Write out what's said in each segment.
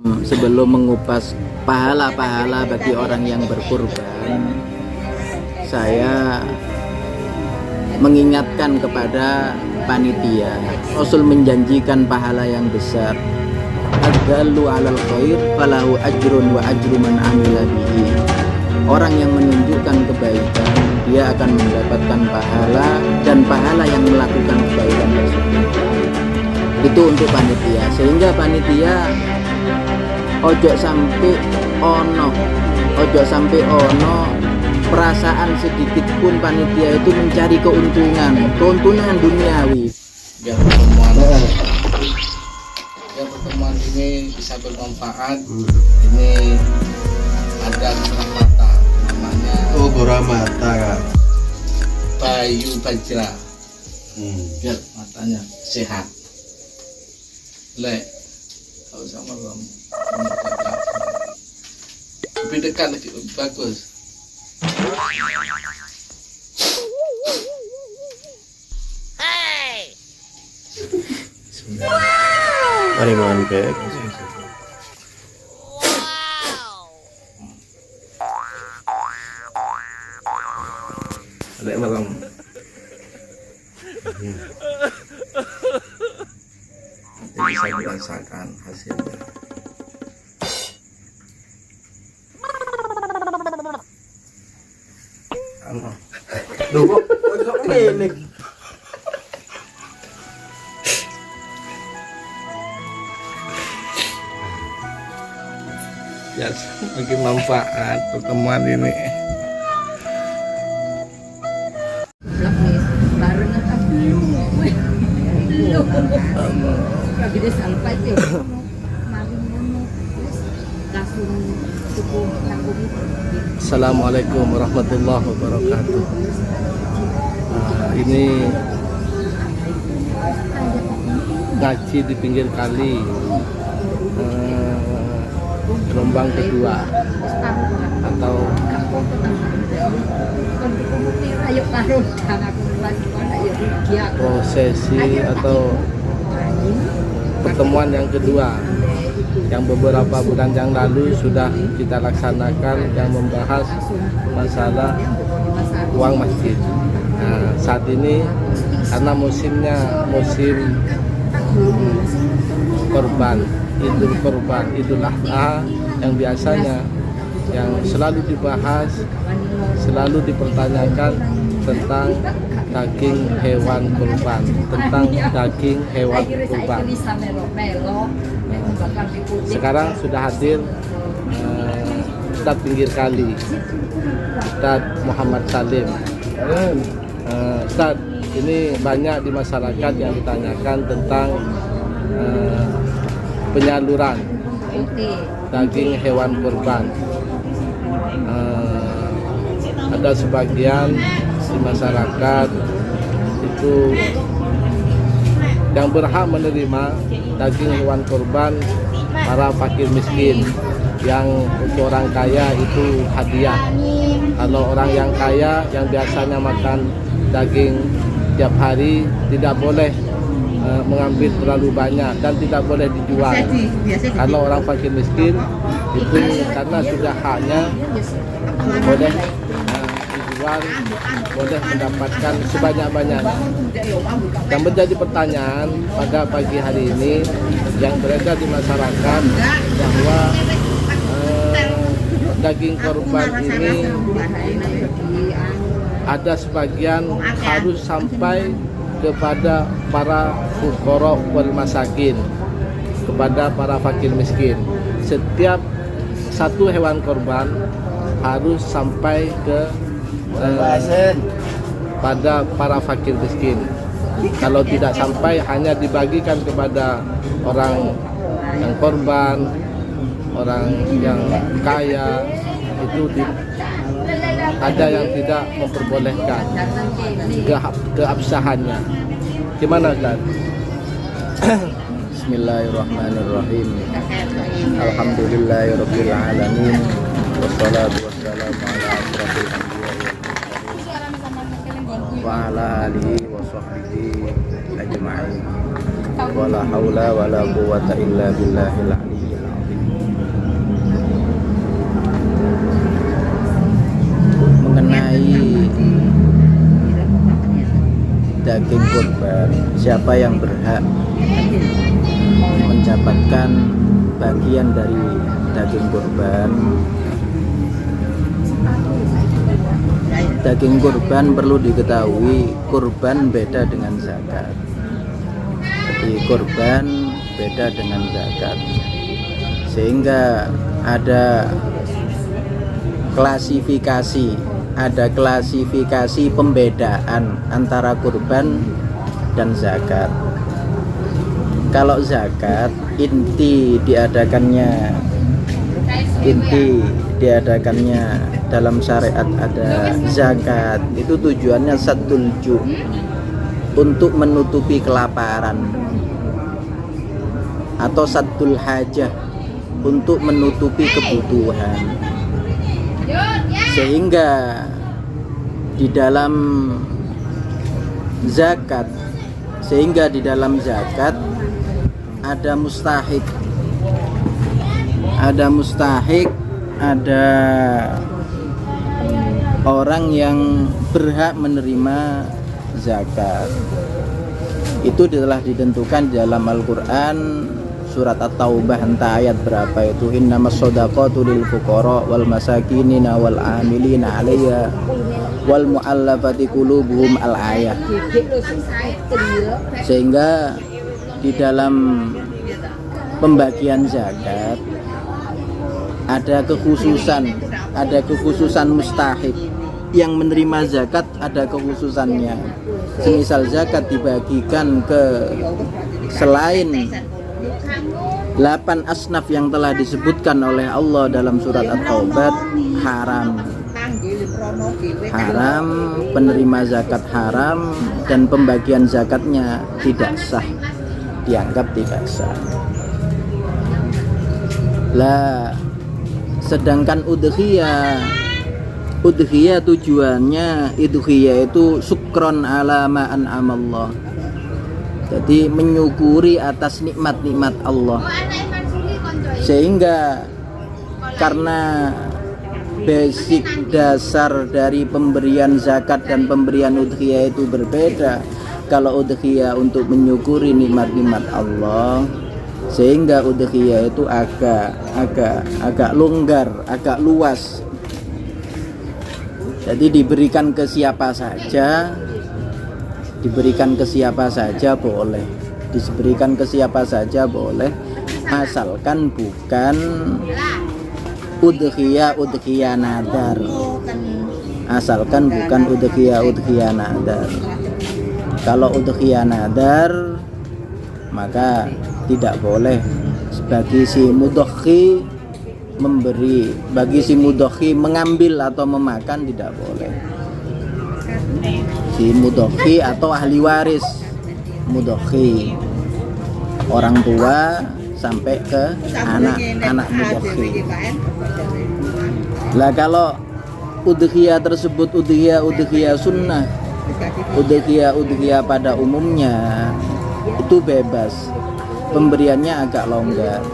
Sebelum mengupas pahala-pahala bagi orang yang berkurban, saya mengingatkan kepada panitia. Rasul menjanjikan pahala yang besar. Ad-dallu 'alal khair falahu ajrun wa ajru man 'amila bihi. Orang yang menunjukkan kebaikan, dia akan mendapatkan pahala dan pahala yang melakukan kebaikan tersebut. Itu untuk panitia, sehingga panitia ojo sampai ono perasaan sedikit pun panitia itu mencari keuntungan duniawi. Pertemuan ini bisa bermanfaat. Ini ada Gurah Mata, namanya Gurah Mata Kak. Bayu Bajra. Biar matanya sehat. Kalau sama kamu lebih dekat lebih bagus. Mari mampir. Ada malam. Bisa dirasakan hasilnya. Duh, kok keliling? Ya, bagi manfaat pertemuan ini. Assalamualaikum warahmatullahi wabarakatuh. Ini ngaji di pinggir kali, gelombang kedua atau prosesi atau pertemuan yang kedua yang beberapa bulan yang lalu sudah kita laksanakan, yang membahas masalah uang masjid. Nah, saat ini karena musim korban, Idul Adha, yang biasanya yang selalu dibahas, selalu dipertanyakan tentang daging hewan kurban, Sekarang sudah hadir Ustaz pinggir kali, Ustaz Muhammad Salim. Ustaz, ini banyak di masyarakat yang ditanyakan tentang penyaluran daging hewan kurban. Ada sebagian di masyarakat itu yang berhak menerima daging hewan kurban para fakir miskin, yang untuk orang kaya itu hadiah. Kalau orang yang kaya yang biasanya makan daging tiap hari tidak boleh mengambil terlalu banyak dan tidak boleh dijual. Kalau orang fakir miskin itu karena sudah haknya, boleh dijual, boleh mendapatkan sebanyak-banyaknya. Yang menjadi pertanyaan pada pagi hari ini yang beredar di masyarakat bahwa daging kurban ini ada sebagian harus sampai kepada para fuqara wal masakin, kepada para fakir miskin. Setiap satu hewan kurban harus sampai ke pada para fakir miskin. Kalau tidak sampai, hanya dibagikan kepada orang yang korban, orang yang kaya, itu ada yang tidak memperbolehkan keabsahannya. Gimana kan? Bismillahirrahmanirrahim. Alhamdulillahirabbil alamin. Wassalatu wassalamu ala asyrofil anbiya'i wa ala alihi wa sahbihi ajma'in. Wala haula wala quwwata illa billahil aliyyil azim. siapa yang berhak mendapatkan bagian dari daging kurban. Daging kurban perlu diketahui, kurban beda dengan zakat. Jadi kurban beda dengan zakat, sehingga ada klasifikasi pembedaan antara kurban dan zakat. Kalau zakat inti diadakannya dalam syariat ada zakat itu tujuannya saddul ju', untuk menutupi kelaparan, atau saddul hajah, untuk menutupi kebutuhan. Sehingga di dalam zakat ada mustahik, ada orang yang berhak menerima zakat. Itu telah ditentukan di dalam Al-Quran surat At-Taubah, entah ayat berapa itu, innamas shadaqatu lil fuqara wal masakinina wal amilina 'alaiha wal mu'allafati qulubuhum al-ayah. Sehingga di dalam pembagian zakat ada kekhususan mustahik. Yang menerima zakat ada kekhususannya. Semisal zakat dibagikan ke selain 8 asnaf yang telah disebutkan oleh Allah dalam surat At-Taubah, haram, penerima zakat haram, dan pembagian zakatnya tidak sah, dianggap tidak sah. Lah, sedangkan udhiyah tujuannya, udhiyah itu syukron ala ma an'amallah. Jadi menyukuri atas nikmat-nikmat Allah. Sehingga karena basic dasar dari pemberian zakat dan pemberian udhiyah itu berbeda. Kalau udhiyah untuk menyukuri nikmat-nikmat Allah, sehingga udhiyah itu agak longgar, agak luas. Jadi diberikan ke siapa saja boleh, asalkan bukan udhiyah nadar. Kalau udhiyah nadar maka tidak boleh bagi si mudhakhi memberi, bagi si mudhakhi mengambil atau memakan, tidak boleh. Si mudhakhi atau ahli waris mudhakhi, orang tua sampai ke anak mudhakhi. Lah kalau udhiyah tersebut udhiyah sunnah, udhiyah pada umumnya itu bebas, pemberiannya agak longgar,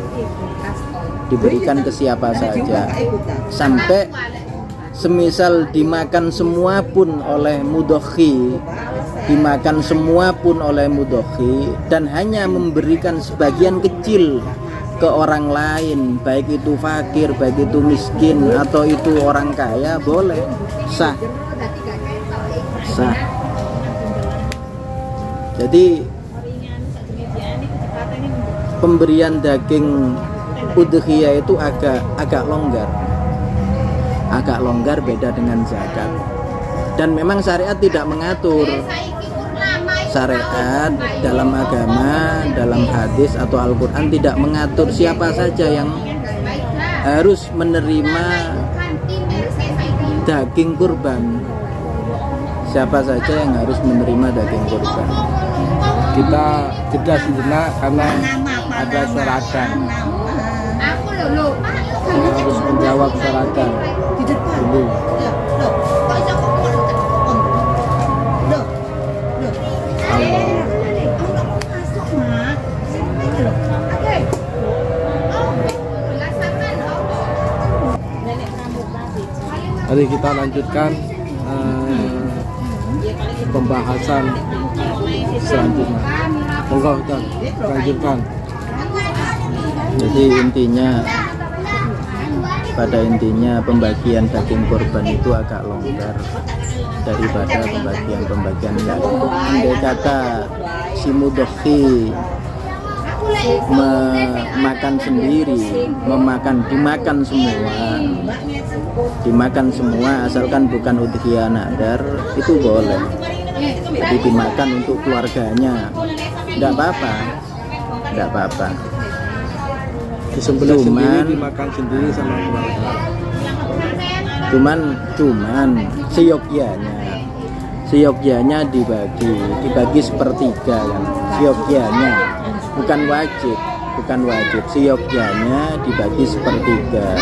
diberikan ke siapa saja, sampai semisal dimakan semua pun oleh mudhakhi, dan hanya memberikan sebagian kecil ke orang lain, baik itu fakir, baik itu miskin, atau itu orang kaya, boleh, sah. Jadi pemberian daging udhiyah itu agak longgar, beda dengan zakat. Dan memang syariat tidak mengatur. Syariat dalam agama, dalam hadis atau Al-Quran tidak mengatur siapa saja yang harus menerima daging kurban. Siapa saja yang harus menerima daging kurban. Kita jeda sejenak karena ada syaradan. Kita harus menjawab syaradan dulu. Mari kita lanjutkan pembahasan selanjutnya. Monggo Ustaz, lanjutkan. Jadi pada intinya pembagian daging kurban itu agak longgar daripada pembagian lain. Andai kata si mudhohi memakan sendiri, dimakan semua asalkan bukan udhiyah nadar, itu boleh. Jadi dimakan untuk keluarganya, tidak apa-apa. Disembelih sendiri, dimakan sendiri sama keluarga. Cuman seyogyanya dibagi sepertiga kan. Seyogyanya bukan wajib. Seyogyanya dibagi sepertiga.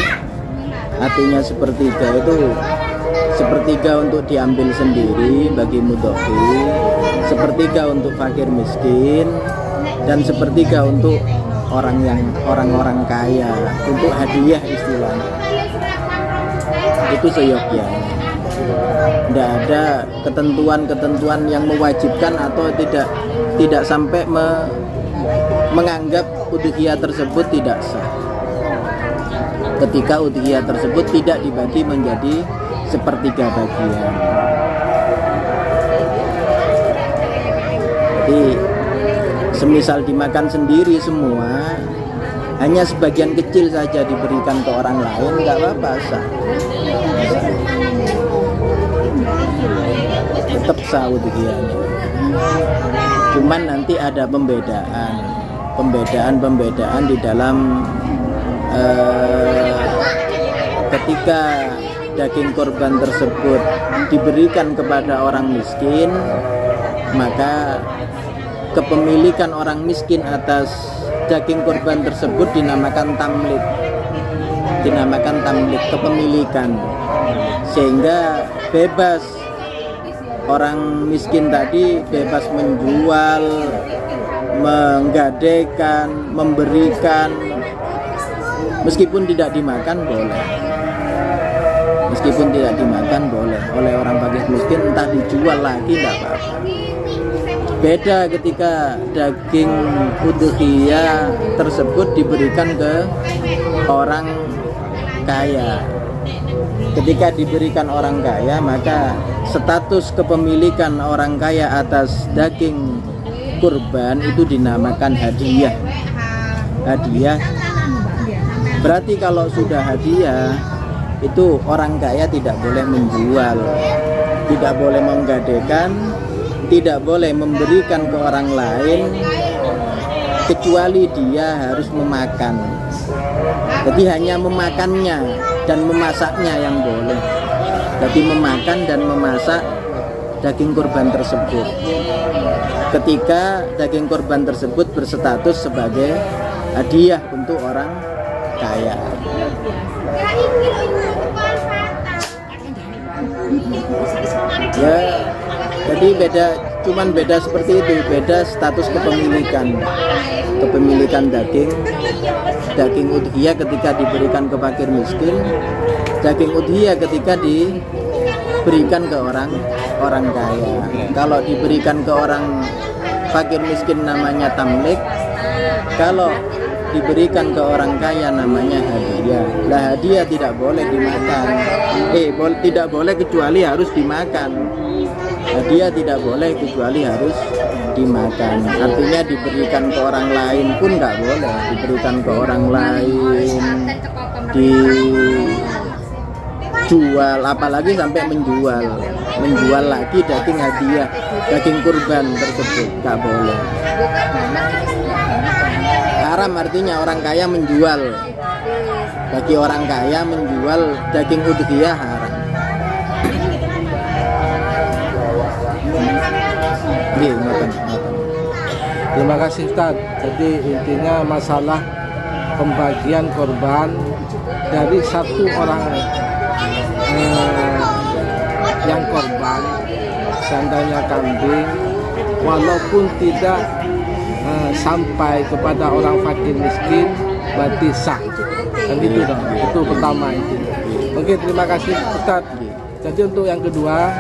Artinya sepertiga itu sepertiga untuk diambil sendiri bagi mudhohi, sepertiga untuk fakir miskin, dan sepertiga untuk orang-orang kaya, untuk hadiah istilahnya. Itu seyogyanya. Tidak ada ketentuan-ketentuan yang mewajibkan atau tidak sampai menganggap udhiyah tersebut tidak sah. Ketika udhiyah tersebut tidak dibagi menjadi sepertiga bagian. Jadi semisal dimakan sendiri semua, hanya sebagian kecil saja diberikan ke orang lain, nggak apa-apa, sah. Tetap sah udhiyahnya. Cuman nanti ada pembedaan di dalam ketika daging korban tersebut diberikan kepada orang miskin, maka kepemilikan orang miskin atas daging korban tersebut dinamakan tamlik kepemilikan, sehingga bebas orang miskin tadi bebas menjual, menggadaikan, memberikan, meskipun tidak dimakan boleh oleh orang fakir miskin, entah dijual lagi tidak apa-apa. Beda ketika daging udhiyah tersebut diberikan ke orang kaya. Ketika diberikan orang kaya, maka status kepemilikan orang kaya atas daging kurban itu dinamakan hadiah. Berarti kalau sudah hadiah, itu orang kaya tidak boleh menjual, tidak boleh menggadaikan, tidak boleh memberikan ke orang lain, kecuali dia harus memakan. Jadi hanya memakannya dan memasaknya yang boleh. Jadi memakan dan memasak daging kurban tersebut. Ketika daging kurban tersebut berstatus sebagai hadiah untuk orang kaya. Ya, jadi cuman beda seperti itu, beda status kepemilikan daging udhiyah ketika diberikan ke fakir miskin, daging udhiyah ketika diberikan ke orang kaya. Kalau diberikan ke orang fakir miskin namanya tamlik, kalau diberikan ke orang kaya namanya hadiah. Lah hadiah tidak boleh dimakan. Tidak boleh kecuali harus dimakan. Hadiah tidak boleh kecuali harus dimakan. Artinya diberikan ke orang lain pun nggak boleh. Diberikan ke orang lain, dijual, apalagi sampai menjual lagi daging hadiah, daging kurban tersebut nggak boleh. Haram artinya orang kaya menjual. Bagi orang kaya menjual daging udhiyah haram. Terima kasih Ustaz. Jadi intinya masalah pembagian korban dari satu orang yang korban, seandainya kambing, walaupun tidak sampai kepada orang fakir miskin, berarti sah. Dan itu pertama itu. Oke, terima kasih Ustaz. Jadi untuk yang kedua,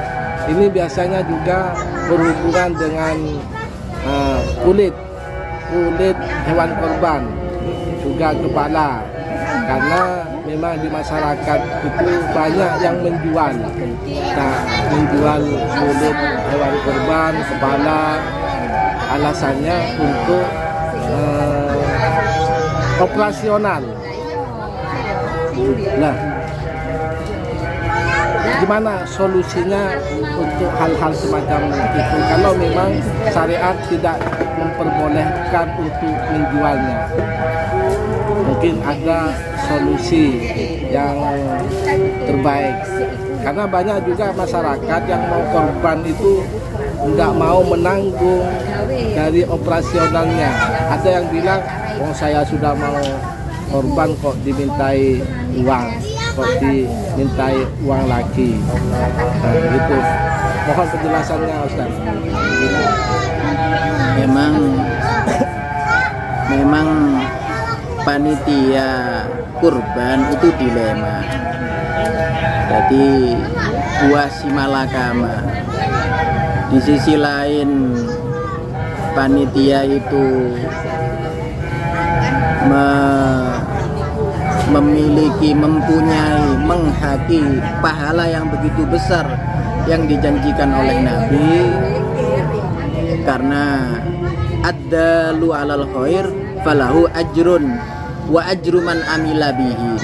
ini biasanya juga berhubungan dengan kulit kulit hewan kurban, juga kepala. Karena memang di masyarakat itu banyak yang menjual, menjual kulit hewan kurban, kepala, alasannya untuk operasional. Nah, gimana solusinya untuk hal-hal semacam itu kalau memang syariat tidak memperbolehkan untuk menjualnya? Mungkin ada solusi yang terbaik, karena banyak juga masyarakat yang mau korban itu nggak mau menanggung dari operasionalnya. Ada yang bilang, oh saya sudah mau korban kok dimintai uang, kok dimintai uang lagi. Nah, itu mohon penjelasannya Ustaz. Memang panitia kurban itu dilema. Jadi buah si malakama. Di sisi lain panitia itu mempunyai menghaki pahala yang begitu besar yang dijanjikan oleh Nabi, karena ad-dalu 'alal khair falahu ajrun wa ajru man amila bihi.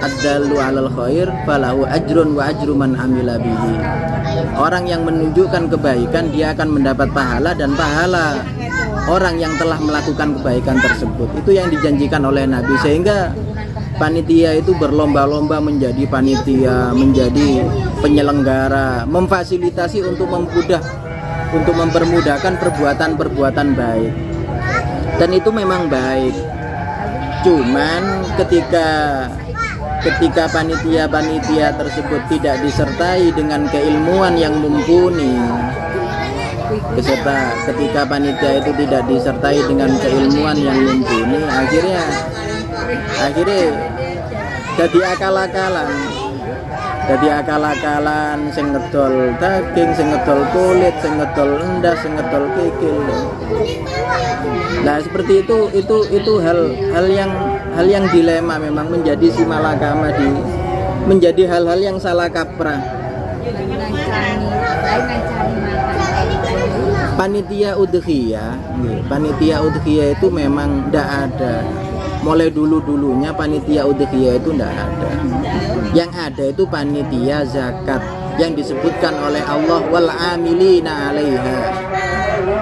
Ad-dalu 'alal khair falahu ajrun wa ajru man amila bihi. Orang yang menunjukkan kebaikan dia akan mendapat pahala, dan pahala orang yang telah melakukan kebaikan tersebut. Itu yang dijanjikan oleh Nabi, sehingga panitia itu berlomba-lomba menjadi panitia, menjadi penyelenggara, memfasilitasi untuk mempermudahkan perbuatan-perbuatan baik. Dan itu memang baik. Cuman ketika panitia-panitia tersebut tidak disertai dengan keilmuan yang mumpuni, ketika panitia itu tidak disertai dengan keilmuan yang mumpuni, akhirnya jadi akal-akalan sing ngedol daging, sing ngedol kulit, sing ngedol endas, sing ngedol kikil. Nah, seperti itu hal yang dilema, memang menjadi si malakama, menjadi hal-hal yang salah kaprah. Panitia udhiyah itu memang tidak ada. Mulai dulunya panitia udhiyah itu tidak ada. Yang ada itu panitia zakat yang disebutkan oleh Allah wal amilina 'alaiha.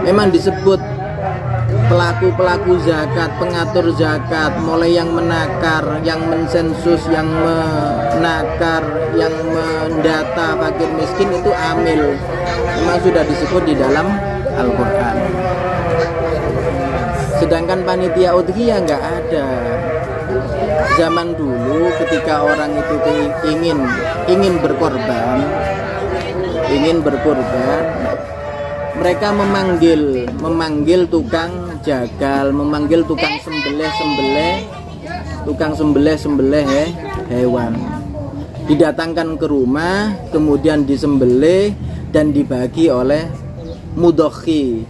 Memang disebut pelaku zakat, pengatur zakat, mulai yang menakar, yang mensensus, yang menakar, yang mendata fakir miskin, itu amil. Memang sudah disebut di dalam Al-Quran. Sedangkan panitia udhiyah nggak ada. Zaman dulu ketika orang itu ingin berkorban, mereka memanggil tukang jagal, memanggil tukang sembelih hewan. Didatangkan ke rumah, kemudian disembelih dan dibagi oleh mudokhi,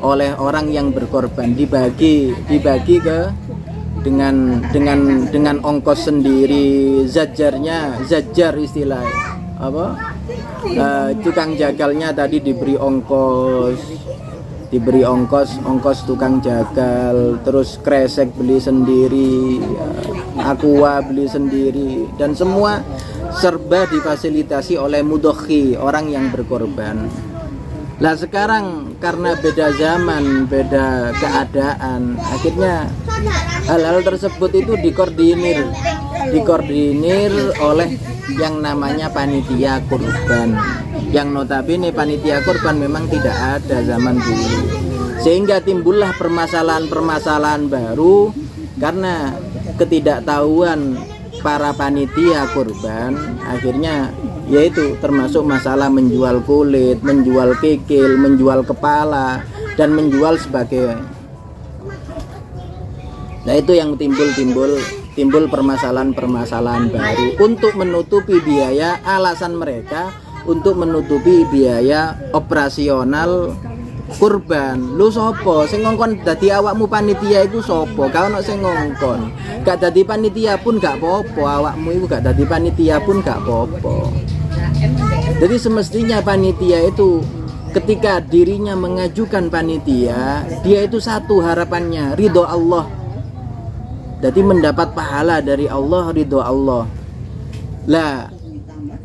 oleh orang yang berkorban, dibagi ke dengan ongkos sendiri, zajar istilah tukang jagalnya tadi diberi ongkos tukang jagal, terus kresek beli sendiri, aqua beli sendiri, dan semua serba difasilitasi oleh mudokhi, orang yang berkorban. Lah sekarang karena beda zaman, beda keadaan, akhirnya hal-hal tersebut itu dikoordinir oleh yang namanya panitia kurban, yang notabene panitia kurban memang tidak ada zaman dulu, sehingga timbullah permasalahan baru karena ketidaktahuan para panitia kurban. Akhirnya yaitu termasuk masalah menjual kulit, menjual kikil, menjual kepala, dan menjual sebagainya. Nah, itu yang timbul permasalahan baru untuk menutupi biaya, alasan mereka untuk menutupi biaya operasional kurban. Lu sapa sing ngongkon dadi awakmu panitia iku sapa? Gak ono sing ngongkon. Gak dadi panitia pun gak apa-apa, awakmu iku gak dadi panitia pun gak apa-apa. Jadi semestinya panitia itu ketika dirinya mengajukan panitia, dia itu satu harapannya ridho Allah. Jadi mendapat pahala dari Allah, ridho Allah. Lah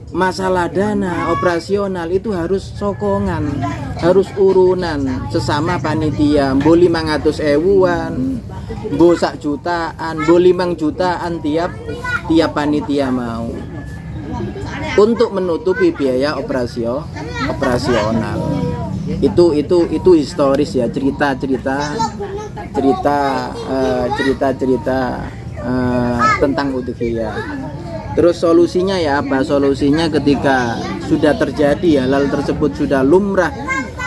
masalah dana operasional itu harus sokongan, harus urunan sesama panitia. Mbo 500.000-an, mbo 1 jutaan, mbo 5 jutaan tiap panitia mau untuk menutupi biaya operasional. Itu historis ya, cerita tentang udhiyah. Terus solusinya ya apa? Solusinya ketika sudah terjadi halal tersebut, sudah lumrah,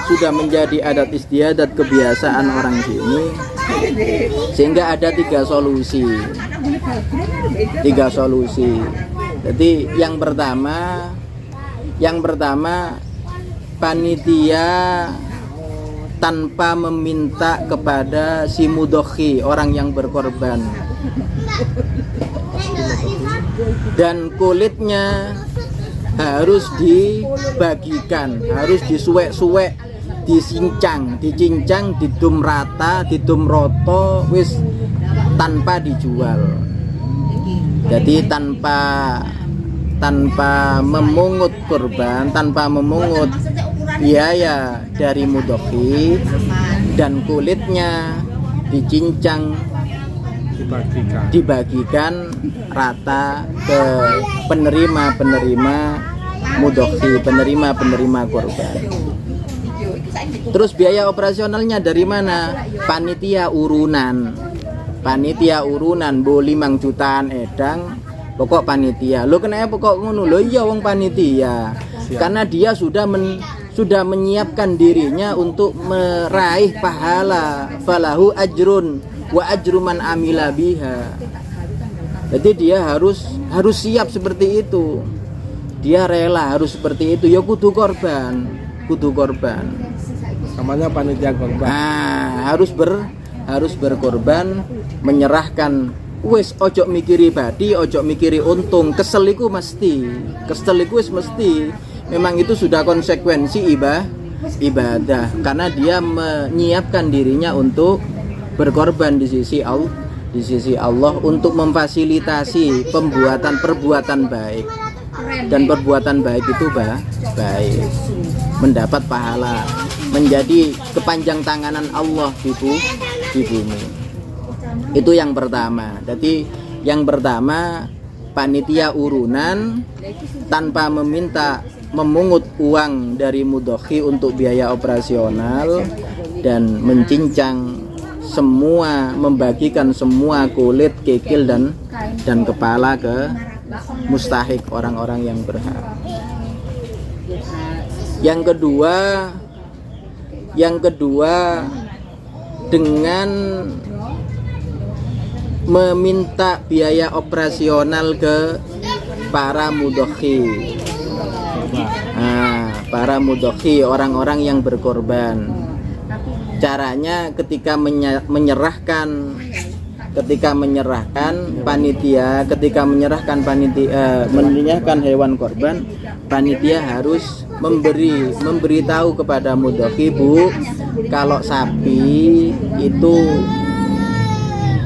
sudah menjadi adat istiadat kebiasaan orang sini, sehingga ada 3 solusi. Jadi yang pertama panitia tanpa meminta kepada si mudokhi, orang yang berkorban, dan kulitnya harus dibagikan, harus disuwek-suwek, dicincang, didum rata, didum roto, wis tanpa dijual. Jadi tanpa memungut kurban, tanpa memungut biaya dari mudokhi, dan kulitnya dicincang, dibagikan rata ke penerima mudokhi, penerima kurban. Terus biaya operasionalnya dari mana? Panitia urunan, bo 5 jutaan edang, pokok panitia. Lo kenapa pokok ngono? Lo iya wong panitia. Karena dia sudah menyiapkan dirinya untuk meraih pahala. Falahu ajrun wa ajru man amila biha. Jadi dia harus siap seperti itu. Dia rela harus seperti itu. Ya kudu korban. Namanya panitia korban. Nah, harus berkorban, menyerahkan. Wis ojo mikiri badi, ojo mikiri untung. Kesel iku mesti. Memang itu sudah konsekuensi ibadah, karena dia menyiapkan dirinya untuk berkorban di sisi Allah untuk memfasilitasi perbuatan baik. Dan perbuatan baik itu baik, mendapat pahala, menjadi kepanjang tanganan Allah di bumi. Itu yang pertama. Jadi yang pertama, panitia urunan tanpa memungut uang dari mudokhi untuk biaya operasional, dan membagikan semua kulit, kikil dan kepala ke mustahik, orang-orang yang berhak. Yang kedua dengan meminta biaya operasional ke para mudokhi. Para mudokhi, orang-orang yang berkorban. Caranya ketika menyerahkan menyerahkan hewan korban, panitia harus memberitahu kepada mudokhi, Bu, kalau sapi itu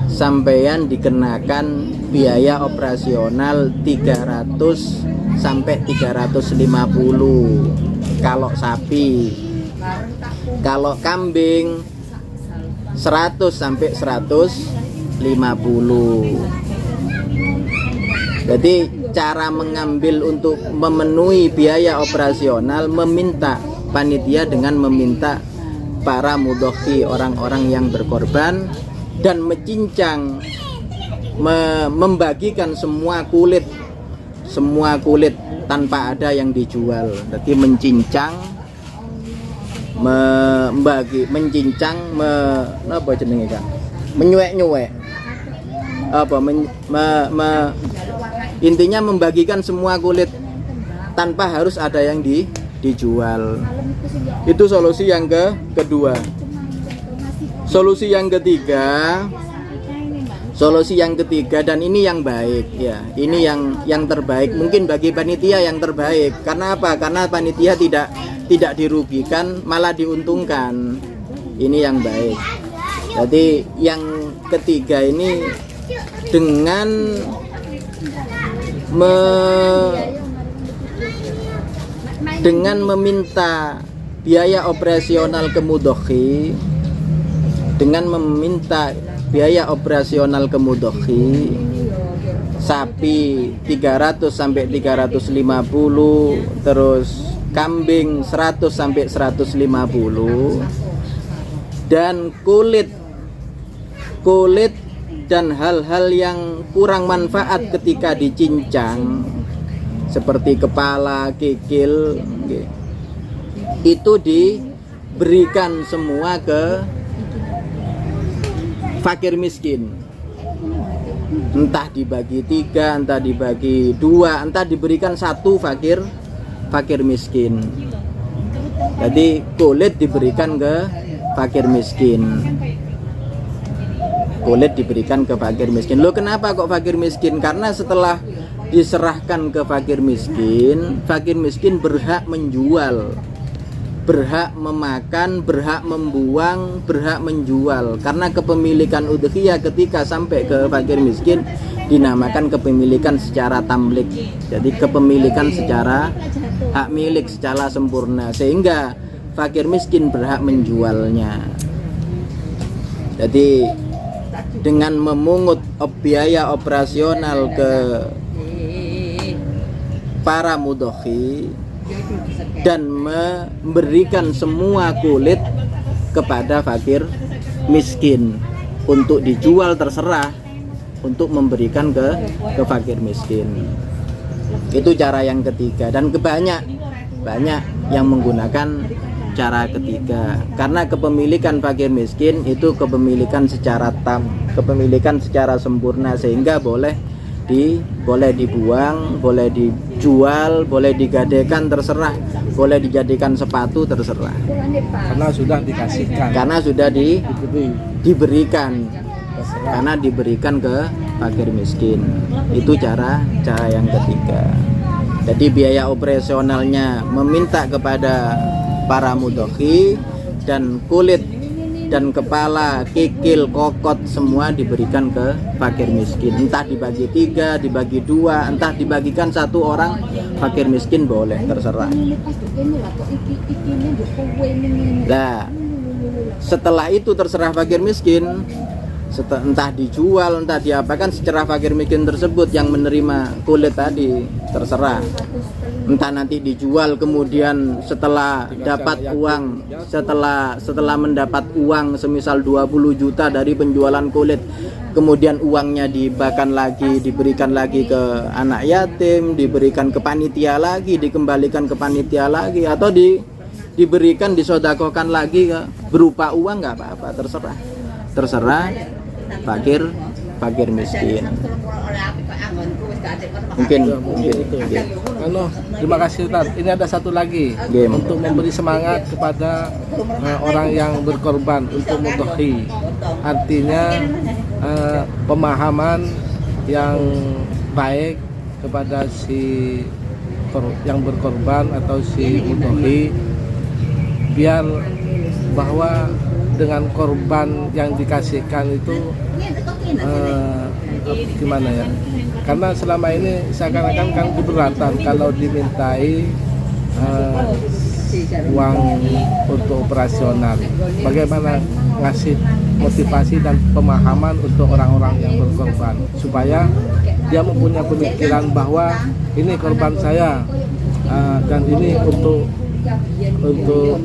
sampeyan dikenakan biaya operasional 300 sampai 350 kalau sapi. Kalau kambing 100 sampai 150. Jadi cara mengambil untuk memenuhi biaya operasional, panitia dengan meminta para mudokhi, orang-orang yang berkorban, dan membagikan semua kulit tanpa ada yang dijual. Jadi menyuek-nyuek, intinya membagikan semua kulit tanpa harus ada yang dijual. Itu solusi yang kedua. Solusi yang ketiga, dan ini yang baik ya. Ini yang terbaik mungkin bagi panitia yang terbaik. Karena apa? Karena panitia tidak dirugikan, malah diuntungkan. Ini yang baik. Jadi yang ketiga ini dengan meminta biaya operasional ke mudhohi, sapi 300 sampai 350, terus kambing 100 sampai 150, dan kulit dan hal-hal yang kurang manfaat ketika dicincang seperti kepala, kikil, itu diberikan semua ke fakir miskin. Entah dibagi 3, entah dibagi 2, entah diberikan 1 fakir miskin. Jadi kulit diberikan ke fakir miskin. Loh, kenapa kok fakir miskin? Karena setelah diserahkan ke fakir miskin berhak menjual, berhak memakan, berhak membuang, berhak menjual. Karena kepemilikan udhiyah ketika sampai ke fakir miskin dinamakan kepemilikan secara tamlik. Jadi kepemilikan secara hak milik secara sempurna, sehingga fakir miskin berhak menjualnya. Jadi dengan memungut biaya operasional ke para mudhohi dan memberikan semua kulit kepada fakir miskin untuk dijual, terserah, untuk memberikan ke fakir miskin. Itu cara yang ketiga, dan banyak yang menggunakan cara ketiga, karena kepemilikan fakir miskin itu kepemilikan secara tam, kepemilikan secara sempurna, sehingga boleh dibuang, boleh dijual, boleh digadaikan, terserah, boleh dijadikan sepatu, terserah. Karena sudah dikasihkan. Karena sudah diberikan. Karena diberikan ke fakir miskin. Itu cara yang ketiga. Jadi biaya operasionalnya meminta kepada para mudhohi, dan kulit dan kepala, kikil, kokot semua diberikan ke fakir miskin. Entah dibagi 3, dibagi 2, entah dibagikan 1 orang fakir miskin, boleh, terserah. Nah, setelah itu terserah fakir miskin, entah dijual, entah diapakan, secara fakir miskin tersebut yang menerima kulit tadi, terserah. Entah nanti dijual, kemudian setelah dapat uang, setelah mendapat uang semisal 20 juta dari penjualan kulit, kemudian uangnya diberikan lagi ke anak yatim, diberikan ke panitia lagi, dikembalikan ke panitia lagi, atau diberikan, disodakohkan lagi berupa uang, nggak apa-apa, terserah fakir miskin. Mungkin. Terima kasih Ustaz. Ini ada satu lagi untuk memberi semangat kepada orang yang berkorban untuk mudhohi. Artinya pemahaman yang baik kepada si yang berkorban atau si mudhohi, biar bahwa dengan korban yang dikasihkan itu gimana ya? Karena selama ini seakan-akan kan keberatan kalau dimintai uang untuk operasional. Bagaimana ngasih motivasi dan pemahaman untuk orang-orang yang berkorban, supaya dia mempunyai pemikiran bahwa ini korban saya, dan ini untuk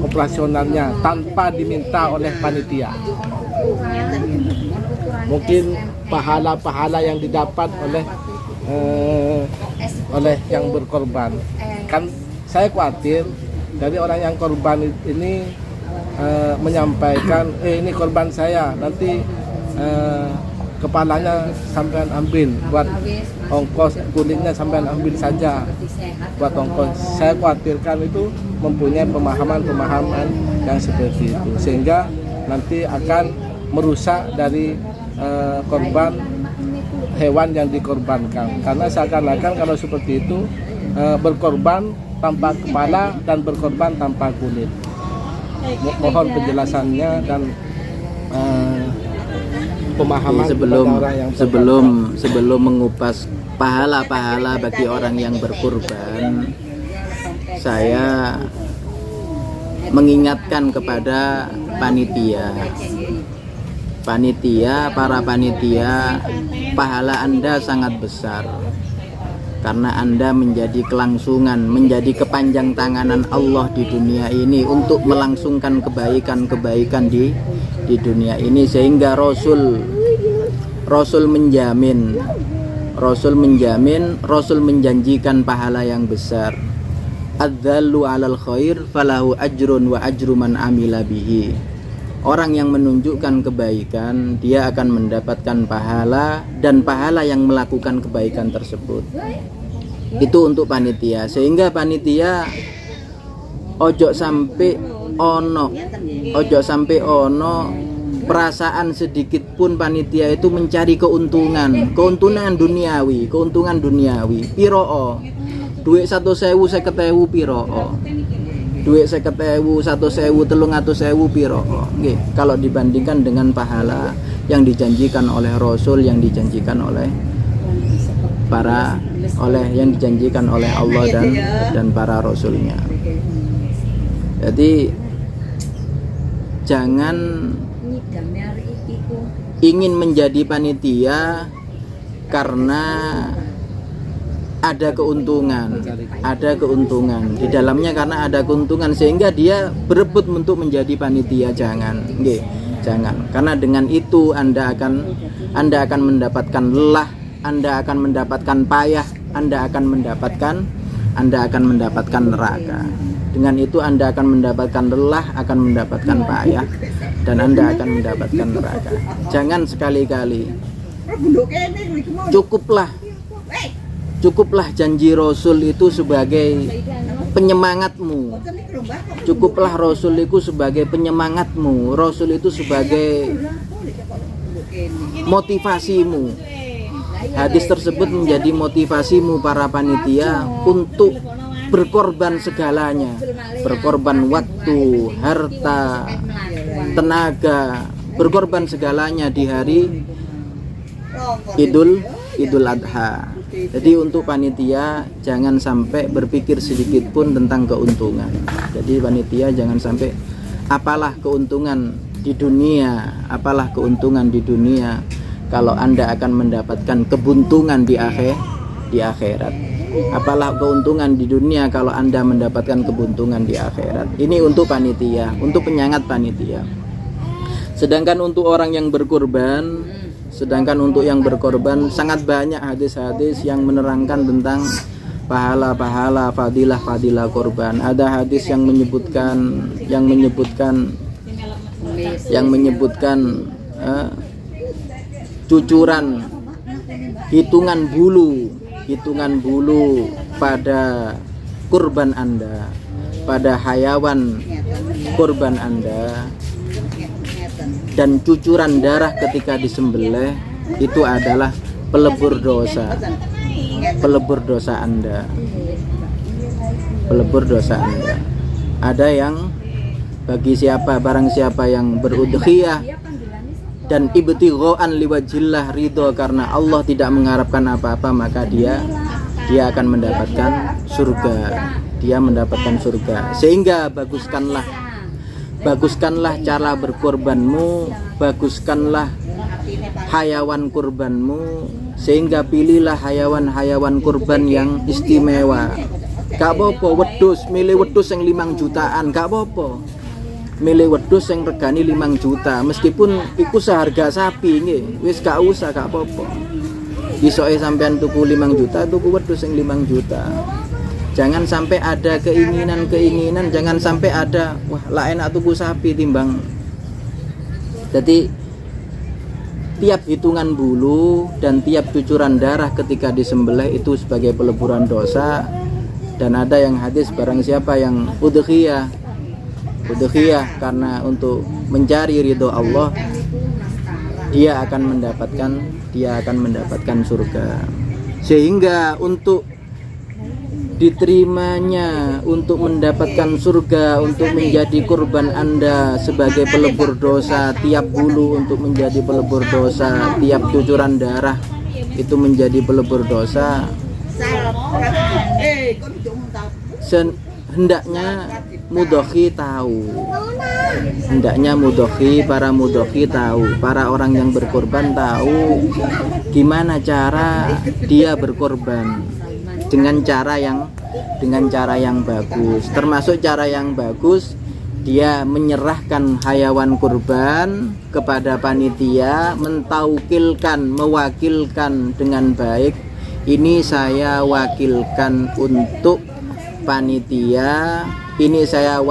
operasionalnya tanpa diminta oleh panitia. Mungkin pahala-pahala yang didapat oleh yang berkorban. Kan saya khawatir dari orang yang korban ini menyampaikan, ini korban saya, nanti kepalanya sampean ambil, buat ongkos kulitnya sampean ambil saja buat ongkos. Saya khawatirkan itu mempunyai pemahaman-pemahaman yang seperti itu, sehingga nanti akan merusak dari korban hewan yang dikorbankan, karena seakan-akan kalau seperti itu berkorban tanpa kepala dan berkorban tanpa kulit. Mohon penjelasannya dan pemahaman sebelum kepada orang yang sebelum mengupas pahala-pahala bagi orang yang berkurban, saya mengingatkan kepada para panitia, pahala Anda sangat besar karena Anda menjadi kelangsungan, menjadi kepanjang tanganan Allah di dunia ini untuk melangsungkan kebaikan-kebaikan di dunia ini, sehingga Rasul menjanjikan pahala yang besar. Adzallu 'alal khair falahu ajrun wa ajru man amila bihi. Orang yang menunjukkan kebaikan, dia akan mendapatkan pahala dan pahala yang melakukan kebaikan tersebut. Itu untuk panitia, sehingga panitia ojo sampai ono perasaan sedikit pun panitia itu mencari keuntungan duniawi. Piroo duit 100.000 50.000 piroo, duit 50.000 100.000 300.000 piroo. Nggih, kalau dibandingkan dengan pahala yang dijanjikan oleh Rasul, yang dijanjikan oleh Allah dan para rasulnya. Jadi jangan ingin menjadi panitia karena ada keuntungan di dalamnya, karena ada keuntungan sehingga dia berebut untuk menjadi panitia. Jangan, karena dengan itu Anda akan mendapatkan lelah, Anda akan mendapatkan payah, Anda akan mendapatkan neraka. Dengan itu Anda akan mendapatkan lelah, akan mendapatkan payah, dan Anda akan mendapatkan neraka. Jangan sekali-kali. Cukuplah janji Rasul itu sebagai penyemangatmu. Cukuplah Rasul itu sebagai penyemangatmu. Rasul itu sebagai motivasimu. Hadis tersebut menjadi motivasimu para panitia untuk berkorban segalanya, berkorban waktu, harta, tenaga, berkorban segalanya di hari Idul Adha. Jadi untuk panitia jangan sampai berpikir sedikit pun tentang keuntungan. Jadi panitia jangan sampai apalah keuntungan di dunia kalau Anda akan mendapatkan kebuntungan di akhirat. Apalah keuntungan di dunia kalau Anda mendapatkan kebuntungan di akhirat. Ini untuk panitia, untuk penyangat panitia. Sedangkan untuk orang yang berkorban, sangat banyak hadis-hadis yang menerangkan tentang pahala-pahala, fadilah-fadilah korban. Ada hadis yang menyebutkan cucuran hitungan bulu pada kurban Anda, pada hayawan kurban Anda, dan cucuran darah ketika disembelih itu adalah pelebur dosa Anda. Ada yang barang siapa yang berudhiyah dan ibtighoan liwajillah, ridho karena Allah, tidak mengharapkan apa-apa, maka dia akan mendapatkan surga. Sehingga baguskanlah cara berkorbanmu, baguskanlah hayawan kurbanmu, sehingga pilihlah hayawan kurban yang istimewa. Gak apa-apa milih wedhus yang 5 jutaan, gak apa-apa. Milih wedhus yang regani 5 juta, meskipun iku seharga sapi nggih, wis gak usah, gak apa-apa. Isoke sampean tuku 5 juta, tuku wedhus yang 5 juta. Jangan sampai ada keinginan, jangan sampai ada wah lah enak tuku sapi timbang. Jadi tiap hitungan bulu dan tiap cucuran darah ketika disembelih itu sebagai peleburan dosa, Dan ada yang hadis, barang siapa yang udhiyah karena untuk mencari ridho Allah, dia akan mendapatkan surga. Sehingga untuk diterimanya, untuk mendapatkan surga, untuk menjadi kurban Anda sebagai pelebur dosa, tiap bulu untuk menjadi pelebur dosa, tiap cucuran darah itu menjadi pelebur dosa, hendaknya mudhoki tahu, para mudhoki tahu, para orang yang berkorban tahu gimana cara dia berkorban dengan cara yang bagus. Termasuk cara yang bagus, dia menyerahkan hayawan kurban kepada panitia, mewakilkan dengan baik, ini saya wakilkan untuk panitia, ini saya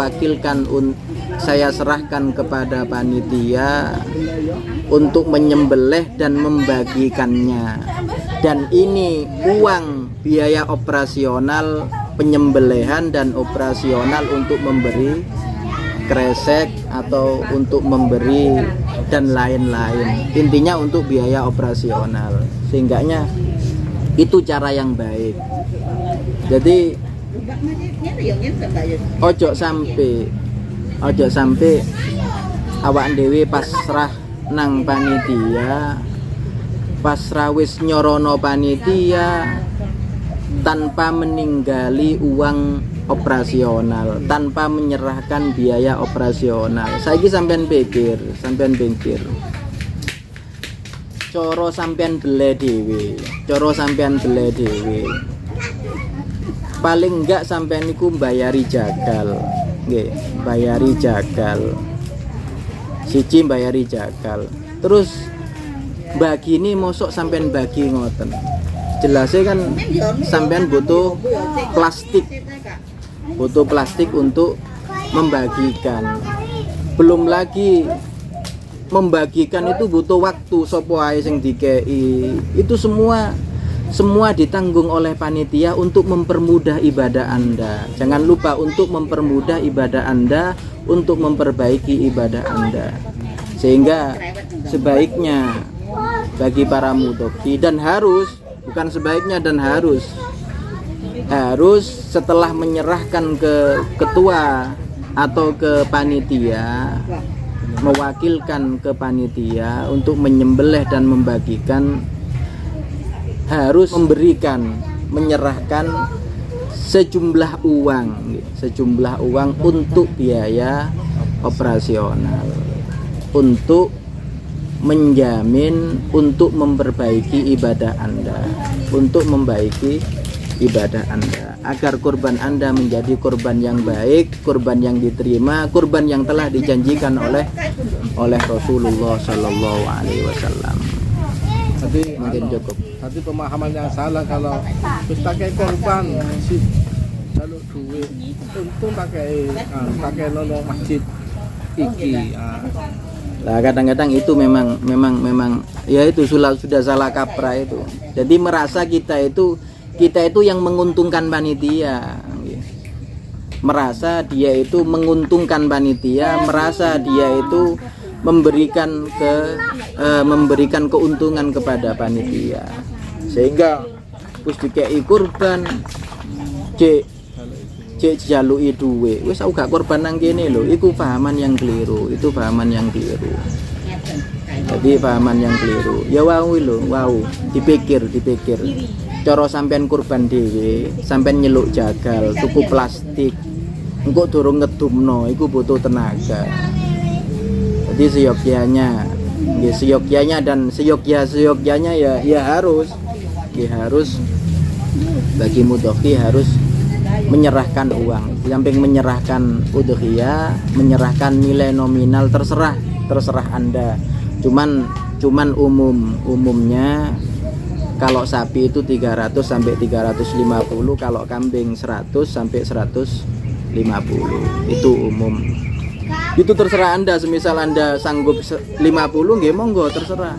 serahkan kepada panitia untuk menyembelih dan membagikannya, dan ini uang biaya operasional penyembelihan dan operasional untuk memberi kresek atau untuk memberi dan lain-lain, intinya untuk biaya operasional. Sehingganya itu cara yang baik. Jadi ojo sampai awak dhewe pasrah nang panitia, pasrah wis nyorono panitia tanpa meninggali uang operasional, tanpa menyerahkan biaya operasional. Saiki sampean pikir, coro sampean bele dhewe, paling enggak sampean niku bayari jagal, nggih, bayari jagal. Siji bayari jagal. Terus bagi ini mosok sampean bagi ngoten. Jelasnya kan sampean butuh plastik untuk membagikan. Belum lagi membagikan itu butuh waktu, sopo ae sing dikei. Itu semua ditanggung oleh panitia untuk mempermudah ibadah Anda. Jangan lupa untuk mempermudah ibadah Anda, untuk memperbaiki ibadah Anda. Sehingga sebaiknya bagi para mudhoki, dan harus setelah menyerahkan ke ketua atau ke panitia, mewakilkan ke panitia untuk menyembelih dan membagikan, harus menyerahkan sejumlah uang untuk biaya operasional, untuk menjamin, untuk memperbaiki ibadah Anda, untuk membaiki ibadah Anda, agar kurban Anda menjadi kurban yang baik, kurban yang diterima, kurban yang telah dijanjikan oleh Rasulullah Shallallahu Alaihi Wasallam. Tadi Mungkin cukup. Tadi pemahaman yang salah, kalau terus pakai korban si jaluk duit, untung pakai nolong masjid iki. Nah, kadang-kadang itu memang ya itu sudah salah kaprah itu. Jadi merasa kita itu yang menguntungkan panitia. Merasa dia itu menguntungkan panitia, merasa dia itu memberikan keuntungan kepada panitia. Sehingga wis dikei kurban cek jaluki duwe, wis aku gak korban nang kene lho. Iku pahaman yang keliru, Jadi pahaman yang keliru. Ya wow, dipikir. Cara sampean kurban dhewe, sampean nyeluk jagal, tuku plastik, engko durung ngedumno, iku butuh tenaga. Jadi seyogyanya dan seyogyanya ya harus bagi mudhoki harus menyerahkan uang, samping menyerahkan udhiyah, menyerahkan nilai nominal, terserah Anda. Cuman umumnya kalau sapi itu 300 sampai 350, kalau kambing 100 sampai 150. Itu umum. Itu terserah Anda, semisal Anda sanggup 50 nggih monggo terserah.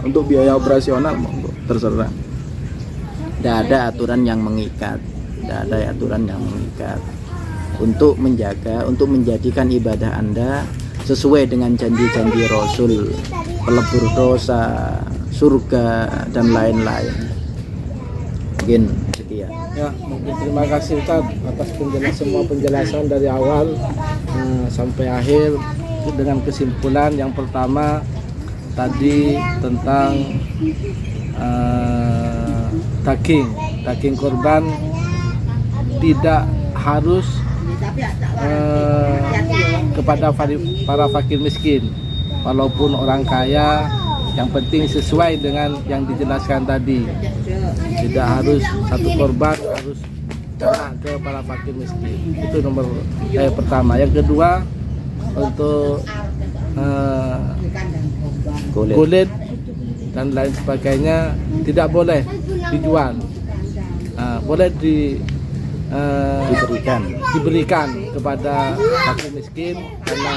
Untuk biaya operasional monggo terserah. Tidak ada aturan yang mengikat. Tidak ada aturan yang mengikat. Untuk menjaga, untuk menjadikan ibadah Anda sesuai dengan janji-janji Rasul, pelebur dosa, surga, dan lain-lain. Mungkin sekian. Ya, mungkin terima kasih Ustaz atas semua penjelasan dari awal sampai akhir dengan kesimpulan yang pertama tadi tentang daging korban tidak harus kepada para fakir miskin, walaupun orang kaya, yang penting sesuai dengan yang dijelaskan tadi. Tidak harus satu korban harus kena ke para fakir miskin. Itu nomor pertama. Yang kedua, untuk kulit dan lain sebagainya tidak boleh dijual. Boleh diberikan kepada fakir miskin, karena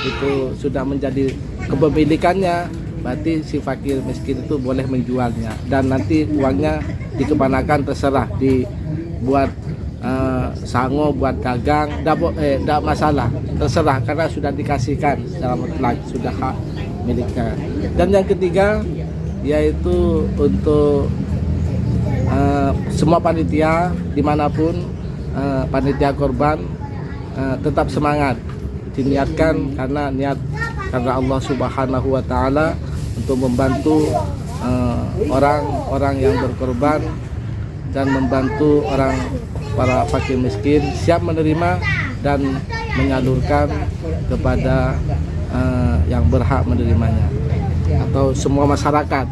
itu sudah menjadi kepemilikannya. Berarti si fakir miskin itu boleh menjualnya, dan nanti uangnya dikemanakan terserah, dibuat sango, buat dagang, tidak masalah, terserah, karena sudah dikasihkan secara mutlak, sudah hak miliknya. Dan yang ketiga yaitu untuk semua panitia dimanapun, panitia korban tetap semangat, diniatkan karena karena Allah Subhanahu wa Ta'ala untuk membantu orang-orang yang berkorban dan membantu para fakir miskin, siap menerima dan menyalurkan kepada yang berhak menerimanya atau semua masyarakat.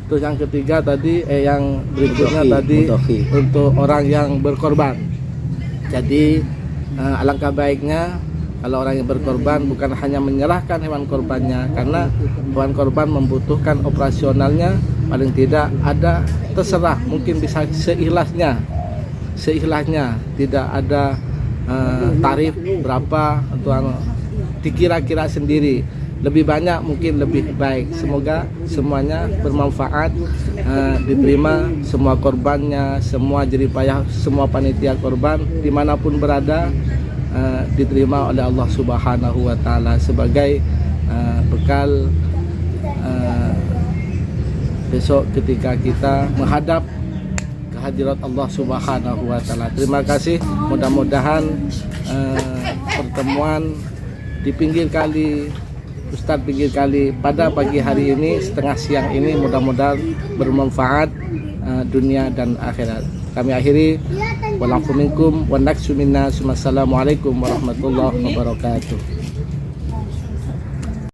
Terus yang ketiga tadi yang berikutnya tadi untuk orang yang berkorban. Jadi alangkah baiknya kalau orang yang berkorban bukan hanya menyerahkan hewan korbannya, karena hewan korban membutuhkan operasionalnya, paling tidak ada, terserah, mungkin bisa seikhlasnya, tidak ada tarif berapa, untuk dikira-kira sendiri. Lebih banyak mungkin lebih baik. Semoga semuanya bermanfaat, diterima semua korbannya, semua jeripayah, semua panitia korban dimanapun berada, diterima oleh Allah Subhanahu wa Ta'ala sebagai bekal besok ketika kita menghadap kehadirat Allah Subhanahu wa Ta'ala. Terima kasih. Mudah-mudahan pertemuan di pinggir kali, Ustadz pinggir kali pada pagi hari ini, setengah siang ini, mudah-mudahan bermanfaat dunia dan akhirat. Kami akhiri, walafu minkum wa naksu minna, assalamualaikum warahmatullahi wabarakatuh.